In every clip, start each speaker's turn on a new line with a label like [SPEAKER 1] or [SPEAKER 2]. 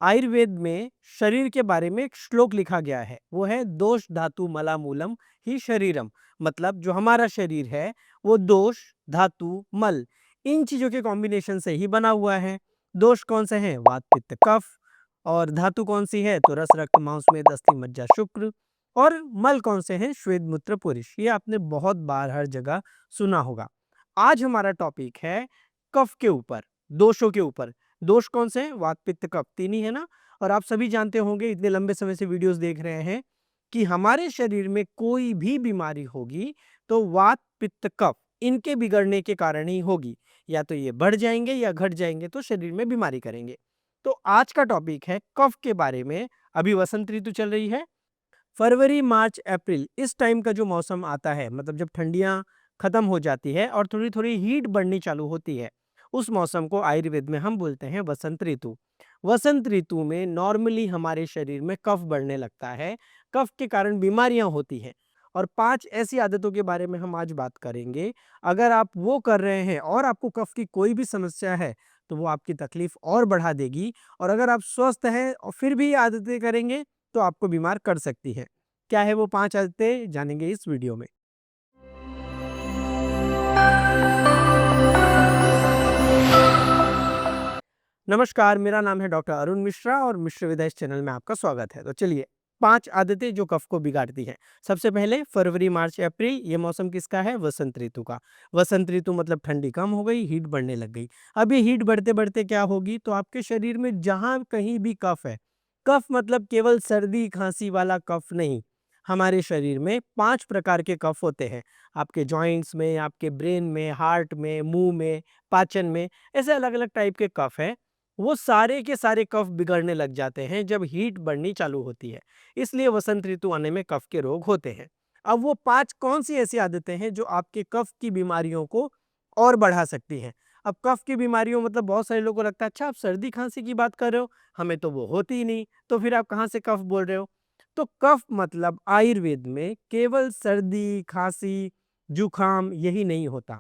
[SPEAKER 1] आयुर्वेद में शरीर के बारे में एक श्लोक लिखा गया है, वो है दोष धातु मलामूलम ही शरीरम। मतलब जो हमारा शरीर है वो दोष, धातु, मल इन चीजों के कॉम्बिनेशन से ही बना हुआ है। दोष कौन से हैं? वात, पित्त, कफ। और धातु कौन सी है? तो रस, रक्त, मांस, मेद, अस्थि, मज्जा, शुक्र। और मल कौन से हैं? श्वेत, मूत्र, पुरुष। ये आपने बहुत बार हर जगह सुना होगा। आज हमारा टॉपिक है कफ के ऊपर, दोषों के ऊपर। दोष कौन से हैं? वात, पित्त, कफ, तीन ही है ना। और आप सभी जानते होंगे, इतने लंबे समय से वीडियोस देख रहे हैं, कि हमारे शरीर में कोई भी बीमारी होगी तो वात, पित्त, कफ इनके बिगड़ने के कारण ही होगी। या तो ये बढ़ जाएंगे या घट जाएंगे तो शरीर में बीमारी करेंगे। तो आज का टॉपिक है कफ के बारे में। अभी वसंत ऋतु चल रही है, फरवरी, मार्च, अप्रैल इस टाइम का जो मौसम आता है, मतलब जब ठंडियां खत्म हो जाती है और थोड़ी थोड़ी हीट बढ़नी चालू होती है, उस मौसम को आयुर्वेद में हम बोलते हैं वसंत ऋतु। वसंत ऋतु में नॉर्मली हमारे शरीर में कफ बढ़ने लगता है, कफ के कारण बीमारियां होती हैं। और 5 ऐसी आदतों के बारे में हम आज बात करेंगे। अगर आप वो कर रहे हैं और आपको कफ की कोई भी समस्या है तो वो आपकी तकलीफ और बढ़ा देगी। और अगर आप स्वस्थ हैं और फिर भी ये आदतें करेंगे तो आपको बीमार कर सकती है। क्या है वो 5 आदतें, जानेंगे इस वीडियो में। नमस्कार, मेरा नाम है डॉक्टर अरुण मिश्रा और मिश्र विद्या इस चैनल में आपका स्वागत है। तो चलिए, 5 आदतें जो कफ को बिगाड़ती हैं। सबसे पहले फरवरी, मार्च, अप्रैल, ये मौसम किसका है? वसंत ऋतु का। वसंत ऋतु मतलब ठंडी कम हो गई, हीट बढ़ने लग गई। अब ये हीट बढ़ते बढ़ते क्या होगी, तो आपके शरीर में जहां कहीं भी कफ है, कफ मतलब केवल सर्दी खांसी वाला कफ नहीं। हमारे शरीर में 5 प्रकार के कफ होते हैं। आपके जॉइंट्स में, आपके ब्रेन में, हार्ट में, मुंह में, पाचन में, ऐसे अलग अलग टाइप के कफ है। वो सारे के सारे कफ बिगड़ने लग जाते हैं जब हीट बढ़नी चालू होती है। इसलिए वसंत ऋतु आने में कफ के रोग होते हैं। अब वो 5 कौन सी ऐसी आदतें हैं जो आपके कफ की बीमारियों को और बढ़ा सकती हैं? अब कफ की बीमारियों मतलब बहुत सारे लोगों को लगता है, अच्छा आप सर्दी खांसी की बात कर रहे हो, हमें तो वो होती ही नहीं, तो फिर आप कहाँ से कफ बोल रहे हो? तो कफ मतलब आयुर्वेद में केवल सर्दी, खांसी, जुकाम यही नहीं होता।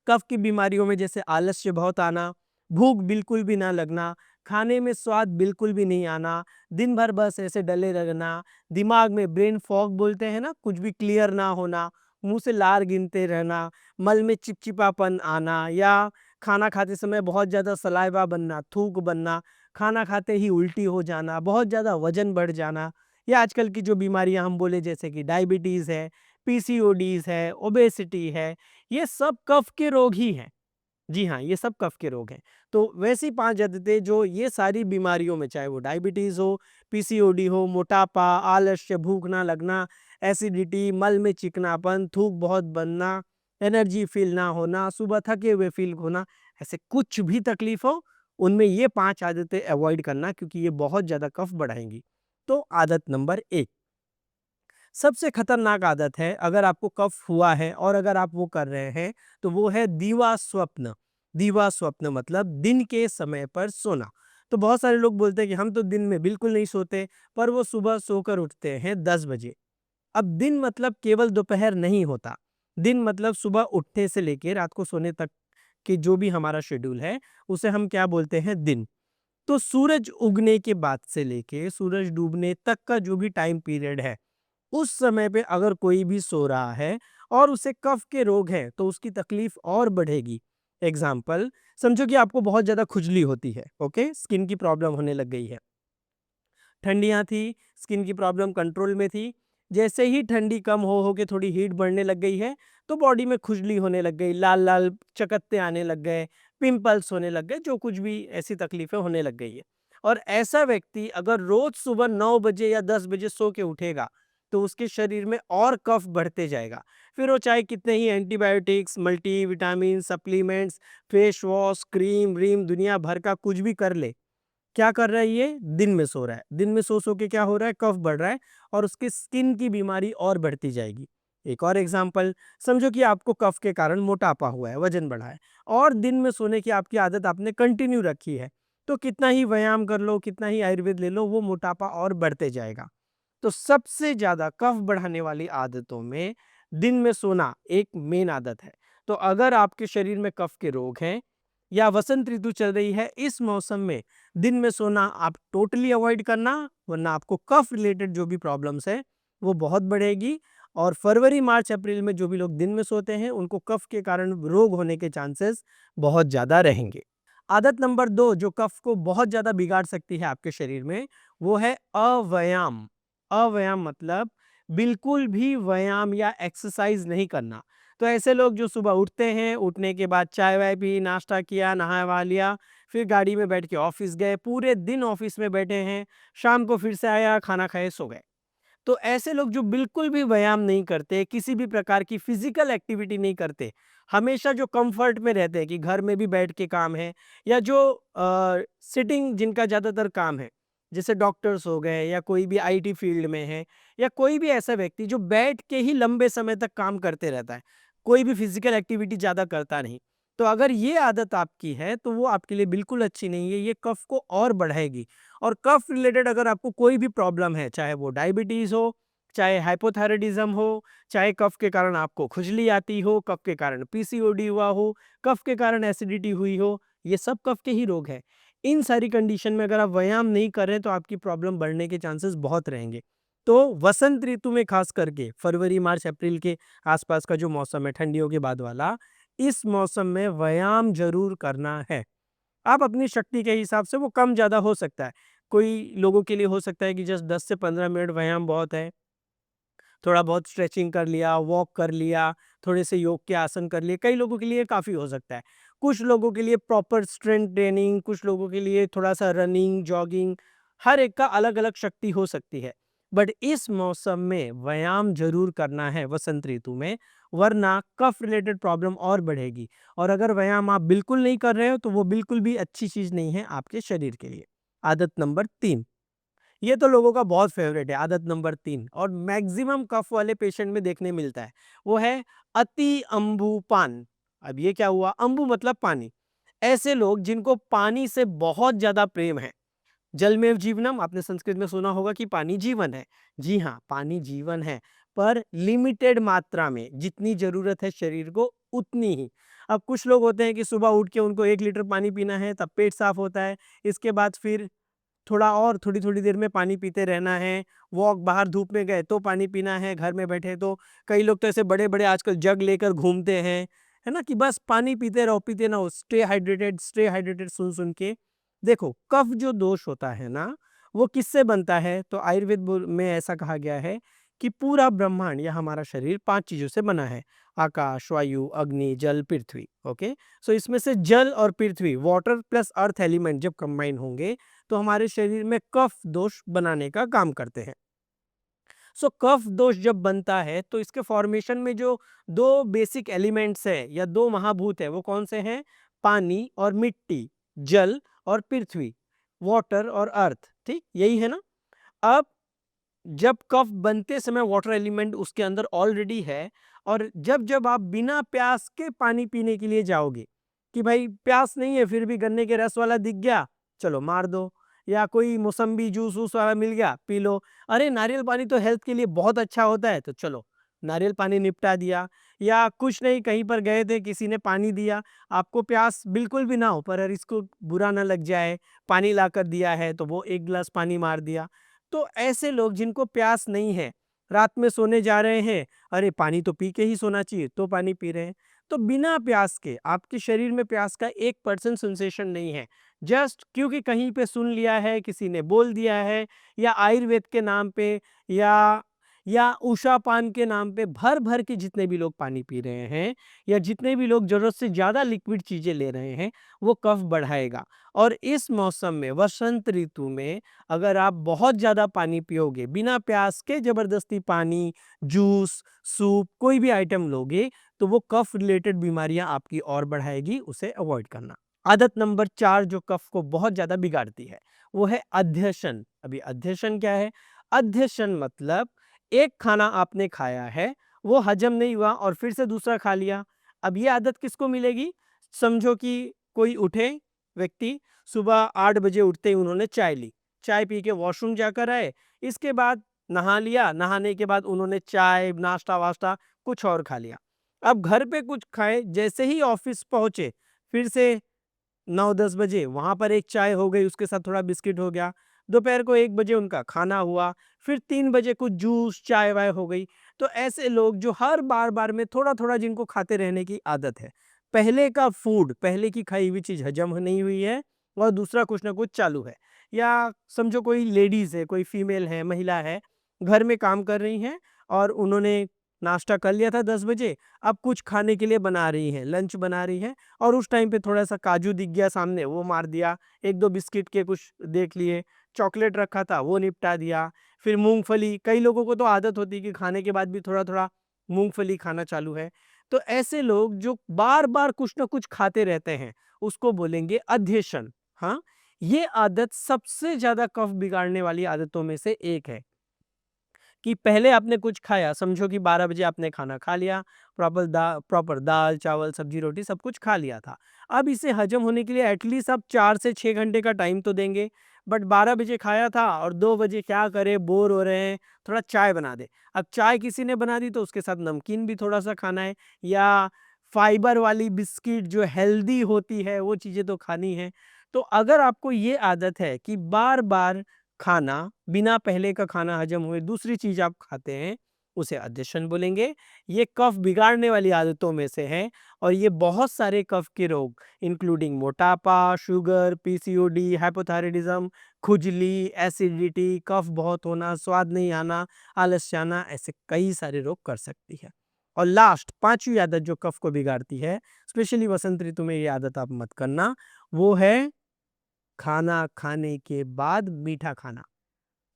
[SPEAKER 1] कफ की बीमारियों में जैसे आलस्य बहुत आना, भूख बिल्कुल भी ना लगना, खाने में स्वाद बिल्कुल भी नहीं आना, दिन भर बस ऐसे डले रहना, दिमाग में ब्रेन फॉग बोलते हैं ना, कुछ भी क्लियर ना होना, मुंह से लार गिनते रहना, मल में चिपचिपापन आना, या खाना खाते समय बहुत ज़्यादा सलाइवा बनना, थूक बनना, खाना खाते ही उल्टी हो जाना, बहुत ज़्यादा वजन बढ़ जाना, या आजकल की जो बीमारियां हम बोले जैसे कि डायबिटीज़ है, पीसीओडीज़ है, ओबेसिटी है, ये सब कफ के रोग ही हैं। जी हाँ, ये सब कफ के रोग हैं। तो वैसी 5 आदतें जो ये सारी बीमारियों में, चाहे वो डायबिटीज़ हो, पीसीओडी हो, मोटापा, आलस्य, भूख ना लगना, एसिडिटी, मल में चिकनापन, थूक बहुत बनना, एनर्जी फ़ील ना होना, सुबह थके हुए फ़ील होना, ऐसे कुछ भी तकलीफ़ हो, उनमें ये 5 आदतें अवॉइड करना, क्योंकि ये बहुत ज़्यादा कफ बढ़ाएँगी। तो आदत नंबर 1, सबसे खतरनाक आदत है, अगर आपको कफ हुआ है और अगर आप वो कर रहे हैं, तो वो है दीवा स्वप्न। दीवा स्वप्न मतलब दिन के समय पर सोना। तो बहुत सारे लोग बोलते हैं कि हम तो दिन में बिल्कुल नहीं सोते, पर वो सुबह सोकर उठते हैं 10 बजे। अब दिन मतलब केवल दोपहर नहीं होता। दिन मतलब सुबह उठने से लेके रात को सोने तक की जो भी हमारा शेड्यूल है, उसे हम क्या बोलते हैं? दिन। तो सूरज उगने के बाद से लेके सूरज डूबने तक का जो भी टाइम पीरियड है, उस समय पे अगर कोई भी सो रहा है और उसे कफ के रोग हैं, तो उसकी तकलीफ और बढ़ेगी। एग्जाम्पल, समझो कि आपको बहुत ज़्यादा खुजली होती है, ओके? स्किन की प्रॉब्लम होने लग गई है। ठंडियाँ थी, स्किन की प्रॉब्लम कंट्रोल में थी। जैसे ही ठंडी कम हो के थोड़ी हीट बढ़ने लग गई है, तो बॉडी में खुजली होने लग गई, लाल-लाल चकत्ते आने लग गए, पिंपल्स होने लग गए, जो कुछ भी ऐसी तकलीफ़ें होने लग गई है। और ऐसा व्यक्ति अगर रोज़ सुबह 9 बजे या 10 बजे सो के उठेगा, तो उसके शरीर में और कफ बढ़ते जाएगा। फिर वो चाहे कितने ही antibiotics, multivitamin, supplements, face wash, क्रीम-व्रीम दुनिया भर का कुछ भी कर ले, क्या कर रहा है ये? दिन में सो रहा है। दिन में सो के क्या हो रहा है? कफ बढ़ रहा है और उसकी स्किन की बीमारी और बढ़ती जाएगी। एक और एग्जांपल, समझो कि आपको कफ के कारण मोटापा हुआ है, वजन बढ़ा है, और दिन में सोने की आपकी आदत आपने कंटिन्यू रखी है, तो कितना ही व्यायाम कर लो, कितना ही आयुर्वेद ले लो, वो मोटापा और बढ़ते जाएगा। तो सबसे ज़्यादा कफ बढ़ाने वाली आदतों में दिन में सोना एक मेन आदत है। तो अगर आपके शरीर में कफ के रोग हैं, या वसंत ऋतु चल रही है, इस मौसम में दिन में सोना आप टोटली अवॉइड करना, वरना आपको कफ रिलेटेड जो भी प्रॉब्लम्स है वो बहुत बढ़ेगी। और फरवरी मार्च अप्रैल में जो भी लोग दिन में सोते हैं उनको कफ के कारण रोग होने के चांसेस बहुत ज़्यादा रहेंगे। आदत नंबर 2 जो कफ को बहुत ज़्यादा बिगाड़ सकती है आपके शरीर में, वो है अव्यायाम। अव्यायाम मतलब बिल्कुल भी व्यायाम या एक्सरसाइज नहीं करना। तो ऐसे लोग जो सुबह उठते हैं, उठने के बाद चाय-वाय पी, नाश्ता किया, नहा-वहा लिया, फिर गाड़ी में बैठ के ऑफ़िस गए, पूरे दिन ऑफ़िस में बैठे हैं, शाम को फिर से आया, खाना खाए, सो गए। तो ऐसे लोग जो बिल्कुल भी व्यायाम नहीं करते, किसी भी प्रकार की फिजिकल एक्टिविटी नहीं करते, हमेशा जो कंफर्ट में रहते हैं कि घर में भी बैठ के काम है, या जो सिटिंग जिनका ज़्यादातर काम है, जैसे डॉक्टर्स हो गए या कोई भी आईटी फील्ड में है, या कोई भी ऐसा व्यक्ति जो बैठ के ही लंबे समय तक काम करते रहता है, कोई भी फिजिकल एक्टिविटी ज़्यादा करता नहीं। तो अगर ये आदत आपकी है तो वो आपके लिए बिल्कुल अच्छी नहीं है, ये कफ को और बढ़ाएगी। और कफ रिलेटेड अगर आपको कोई भी प्रॉब्लम है, चाहे वो डायबिटीज़ हो, चाहे हाइपोथायराइडिज्म हो, चाहे कफ के कारण आपको खुजली आती हो, कफ के कारण पीसीओडी हुआ हो, कफ के कारण एसिडिटी हुई हो, ये सब कफ के ही रोग हैं। इन सारी कंडीशन में अगर आप व्यायाम नहीं कर रहे हैं तो आपकी प्रॉब्लम बढ़ने के चांसेस बहुत रहेंगे। तो वसंत ऋतु में खास करके फरवरी, मार्च, अप्रैल के आसपास का जो मौसम है, ठंडियों के बाद वाला, इस मौसम में व्यायाम ज़रूर करना है। आप अपनी शक्ति के हिसाब से, वो कम ज़्यादा हो सकता है। कोई लोगों के लिए हो सकता है कि जस्ट 10 से 15 मिनट व्यायाम बहुत है। थोड़ा बहुत स्ट्रेचिंग कर लिया, वॉक कर लिया, थोड़े से योग के आसन कर लिए, कई लोगों के लिए काफ़ी हो सकता है। कुछ लोगों के लिए प्रॉपर स्ट्रेंथ ट्रेनिंग, कुछ लोगों के लिए थोड़ा-सा रनिंग, जॉगिंग, हर एक का अलग-अलग शक्ति हो सकती है। बट इस मौसम में व्यायाम ज़रूर करना है वसंत ऋतु में, वरना कफ रिलेटेड प्रॉब्लम और बढ़ेगी। और अगर व्यायाम आप बिल्कुल नहीं कर रहे हो तो वो बिल्कुल भी अच्छी चीज़ नहीं है आपके शरीर के लिए। आदत नंबर 3, ये तो लोगों का बहुत फेवरेट है, आदत नंबर 3, और मैक्सिमम कफ वाले पेशेंट में देखने मिलता है, वो है अति अम्बुपान। अब ये क्या हुआ? अम्बु मतलब पानी। ऐसे लोग जिनको पानी से बहुत ज़्यादा प्रेम है, जलमेव जीवनम, आपने संस्कृत में सुना होगा कि पानी जीवन है। जी हाँ, पानी जीवन है, पर लिमिटेड मात्रा में, जितनी ज़रूरत है शरीर को उतनी ही। अब कुछ लोग होते हैं कि सुबह उठ के उनको 1 लीटर पानी पीना है, तब पेट साफ होता है, इसके बाद फिर थोड़ा और थोड़ी-थोड़ी देर में पानी पीते रहना है, वॉक, बाहर धूप में गए तो पानी पीना है, घर में बैठे तो कई लोग तो ऐसे बड़े-बड़े आजकल जग लेकर घूमते हैं, है ना? कि बस पानी पीते रहो, स्टे हाइड्रेटेड सुन-सुन के। देखो, कफ जो दोष होता है ना, वो किससे बनता है? तो आयुर्वेद में ऐसा कहा गया है कि पूरा ब्रह्मांड या हमारा शरीर 5 चीज़ों से बना है, आकाश, वायु, अग्नि, जल, पृथ्वी, ओके? सो इसमें से जल और पृथ्वी, वाटर प्लस अर्थ एलिमेंट जब कंबाइन होंगे तो हमारे शरीर में कफ दोष बनाने का काम करते हैं। सो कफ दोष जब बनता है तो इसके फॉर्मेशन में जो 2 बेसिक एलिमेंट्स है या 2 महाभूत है, वो कौन से हैं? पानी और मिट्टी, जल और पृथ्वी, वाटर और अर्थ, ठीक? यही है ना? अब जब कफ बनते समय वाटर एलिमेंट उसके अंदर ऑलरेडी है, और जब-जब आप बिना प्यास के पानी पीने के लिए जाओगे, कि भाई प्यास नहीं है फिर भी गन्ने के रस वाला दिख गया, चलो मार दो, या कोई मौसम्बी जूस-वूस वाला मिल गया, पी लो। अरे नारियल पानी तो हेल्थ के लिए बहुत अच्छा होता है, तो चलो नारियल पानी निपटा दिया। या कुछ नहीं, कहीं पर गए थे, किसी ने पानी दिया, आपको प्यास बिल्कुल भी ना हो पर अगर इसको बुरा ना लग जाए, पानी लाकर दिया है तो वो 1 गिलास पानी मार दिया। तो ऐसे लोग जिनको प्यास नहीं है, रात में सोने जा रहे हैं, अरे पानी तो पी के ही सोना चाहिए, तो पानी पी रहे हैं। तो बिना प्यास के आपके शरीर में प्यास का 1% सेंसेशन नहीं है। जस्ट क्योंकि कहीं पे सुन लिया है, किसी ने बोल दिया है, या आयुर्वेद के नाम पे, या उषा पान के नाम पे भर-भर के जितने भी लोग पानी पी रहे हैं, या जितने भी लोग ज़रूरत से ज़्यादा लिक्विड चीज़ें ले रहे हैं, वो कफ बढ़ाएगा। और इस मौसम में, वसंत ऋतु में, अगर आप बहुत ज़्यादा पानी पियोगे, बिना प्यास के ज़बरदस्ती पानी, जूस, सूप, कोई भी आइटम लोगे, तो वो कफ रिलेटेड बीमारियां आपकी और बढ़ाएगी, उसे अवॉइड करना। आदत नंबर 4 जो कफ को बहुत ज़्यादा बिगाड़ती है, वो है अध्यशन। अभी अध्यशन क्या है? अध्यशन मतलब एक खाना आपने खाया है, वो हजम नहीं हुआ और फिर से दूसरा खा लिया। अब ये आदत किसको मिलेगी? समझो कि कोई उठे व्यक्ति, सुबह 8 बजे उठते ही उन्होंने चाय ली, चाय पी के वॉशरूम जाकर आए, इसके बाद नहा लिया, नहाने के बाद उन्होंने चाय, नाश्ता-वाश्ता कुछ और खा लिया। अब घर पे कुछ खाए, जैसे ही ऑफिस पहुँचे, फिर से 9-10 बजे वहाँ पर एक चाय हो गई, उसके साथ थोड़ा बिस्किट हो गया। दोपहर को 1 बजे उनका खाना हुआ, फिर 3 बजे कुछ जूस, चाय-वाय हो गई। तो ऐसे लोग जो हर बार-बार में थोड़ा-थोड़ा जिनको खाते रहने की आदत है, पहले का फूड, पहले की खाई हुई चीज़ हजम नहीं हुई है और दूसरा कुछ ना कुछ चालू है। या समझो कोई लेडीज़ है, कोई फीमेल है, महिला है, घर में काम कर रही हैं और उन्होंने नाश्ता कर लिया था 10 बजे, अब कुछ खाने के लिए बना रही हैं, लंच बना रही हैं और उस टाइम पे थोड़ा-सा काजू दिख गया सामने, वो मार दिया, 1-2 बिस्किट के कुछ देख लिए, चॉकलेट रखा था, वो निपटा दिया, फिर मूँगफली, कई लोगों को तो आदत होती है कि खाने के बाद भी थोड़ा-थोड़ा मूँगफली खाना चालू है। तो ऐसे लोग जो बार-बार कुछ न कुछ खाते रहते हैं, उसको बोलेंगे अध्यशन। हाँ, ये आदत सबसे ज़्यादा कफ बिगाड़ने वाली आदतों में से एक है। कि पहले आपने कुछ खाया, समझो कि 12 बजे आपने खाना खा लिया, प्रॉपर दाल, चावल, सब्जी, रोटी सब कुछ खा लिया था। अब इसे हजम होने के लिए एटलीस्ट आप 4 से 6 घंटे का टाइम तो देंगे, बट 12 बजे खाया था और 2 बजे क्या करें, बोर हो रहे हैं, थोड़ा चाय बना दें। अब चाय किसी ने बना दी तो उसके साथ नमकीन भी थोड़ा-सा खाना है या फाइबर वाली बिस्किट जो हेल्दी होती है, वो चीज़ें तो खानी है। तो अगर आपको ये आदत है कि बार-बार खाना, बिना पहले का खाना हजम हुए दूसरी चीज़ आप खाते हैं, उसे अध्यशन बोलेंगे। ये कफ बिगाड़ने वाली आदतों में से है और ये बहुत सारे कफ के रोग इंक्लूडिंग मोटापा, शुगर, पीसीओडी, हाइपोथायरायडिज़्म, खुजली, एसिडिटी, कफ बहुत होना, स्वाद नहीं आना, आलस आना, ऐसे कई सारे रोग कर सकती है। और लास्ट 5वीं आदत जो कफ को बिगाड़ती है, स्पेशली वसंत ऋतु में ये आदत आप मत करना, वो है खाना खाने के बाद मीठा खाना।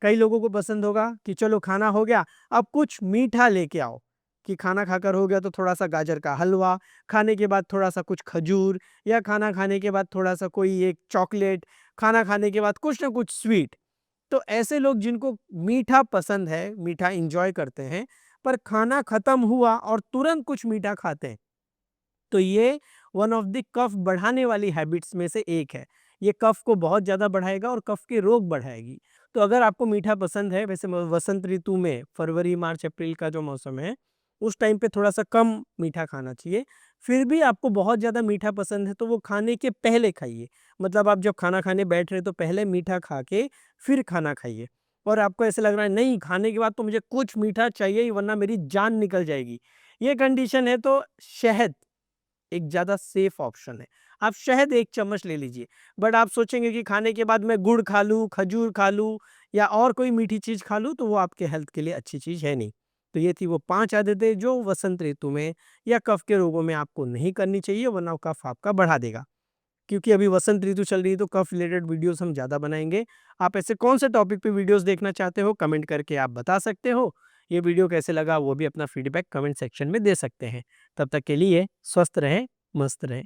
[SPEAKER 1] कई लोगों को पसंद होगा कि चलो खाना हो गया, अब कुछ मीठा लेके आओ, कि खाना खाकर हो गया तो थोड़ा-सा गाजर का हलवा, खाने के बाद थोड़ा-सा कुछ खजूर या खाना खाने के बाद थोड़ा-सा कोई एक चॉकलेट, खाना खाने के बाद कुछ ना कुछ स्वीट। तो ऐसे लोग जिनको मीठा पसंद है, मीठा एन्जॉय करते हैं, पर खाना खत्म हुआ और तुरंत कुछ मीठा खाते हैं, तो ये वन ऑफ द कफ बढ़ाने वाली हैबिट्स में से एक है। ये कफ को बहुत ज़्यादा बढ़ाएगा और कफ के रोग बढ़ाएगी। तो अगर आपको मीठा पसंद है, वैसे वसंत ऋतु में फरवरी, मार्च, अप्रैल का जो मौसम है, उस टाइम पे थोड़ा-सा कम मीठा खाना चाहिए। फिर भी आपको बहुत ज़्यादा मीठा पसंद है, तो वो खाने के पहले खाइए। मतलब आप जब खाना खाने बैठ रहे हैं, तो पहले मीठा खा के फिर खाना खाइए। और आपको ऐसा लग रहा है, नहीं खाने के बाद तो मुझे कुछ मीठा चाहिए ही वरना मेरी जान निकल जाएगी। ये कंडीशन है तो शहद एक ज़्यादा सेफ ऑप्शन है। आप शहद 1 चम्मच ले लीजिए, बट आप सोचेंगे कि खाने के बाद मैं गुड़ खा लूँ, खजूर खा लूँ या और कोई मीठी चीज़ खा लूँ, तो वो आपके हेल्थ के लिए अच्छी चीज़ है नहीं। तो ये थी वो 5 आदतें जो वसंत ऋतु में या कफ के रोगों में आपको नहीं करनी चाहिए वरना कफ आपका बढ़ा देगा। क्योंकि अभी वसंत ऋतु चल रही है तो कफ रिलेटेड वीडियोज़ हम ज़्यादा बनाएँगे। आप ऐसे कौन से टॉपिक पे वीडियोज़ देखना चाहते हो कमेंट करके आप बता सकते हो। ये वीडियो कैसे लगा वो भी अपना फीडबैक कमेंट सेक्शन में दे सकते हैं। तब तक के लिए स्वस्थ रहें, मस्त रहें।